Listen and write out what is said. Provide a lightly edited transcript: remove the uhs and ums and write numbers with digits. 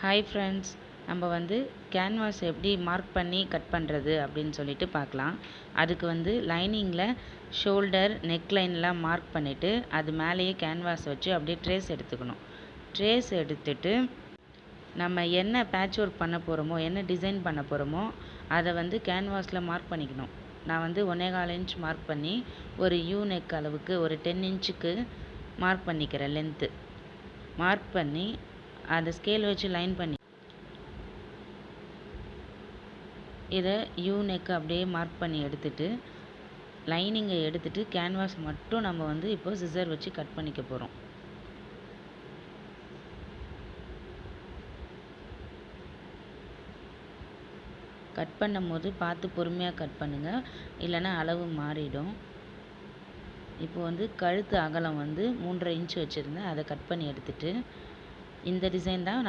Hi friends, நம்ம வந்து canvas எப்படி மார்க் பண்ணி கட் பண்ணுறது அப்படின்னு சொல்லிட்டு பார்க்கலாம். அதுக்கு லைனிங்கில் ஷோல்டர் நெக் லைன்லாம் மார்க் பண்ணிவிட்டு அது மேலேயே கேன்வாஸ் வச்சு அப்படியே ட்ரேஸ் எடுத்துக்கணும். ட்ரேஸ் எடுத்துட்டு நம்ம என்ன பேட்ச் ஒர்க் பண்ண போகிறோமோ, என்ன டிசைன் பண்ண போகிறோமோ அதை கேன்வாஸில் மார்க் பண்ணிக்கணும். நான் 1.25 இன்ச் மார்க் பண்ணி ஒரு யூ நெக் அளவுக்கு ஒரு 10 இன்ச்சுக்கு மார்க் பண்ணிக்கிறேன். லென்த்து மார்க் பண்ணி அதை ஸ்கேல் வச்சு லைன் பண்ணி இதை யூ நெக் அப்படியே மார்க் பண்ணி எடுத்துட்டு லைனிங்கை எடுத்துட்டு கேன்வாஸ் மட்டும் நம்ம இப்போ சிசர் வச்சு கட் பண்ணிக்க போகிறோம். கட் பண்ணும்போது பார்த்து பொறுமையாக கட் பண்ணுங்கள், இல்லைன்னா அளவு மாறிடும். இப்போ கழுத்து அகலம் 3.5 இன்ச் வச்சுருந்தேன், அதை கட் பண்ணி எடுத்துட்டு இந்த டிசைன் தான்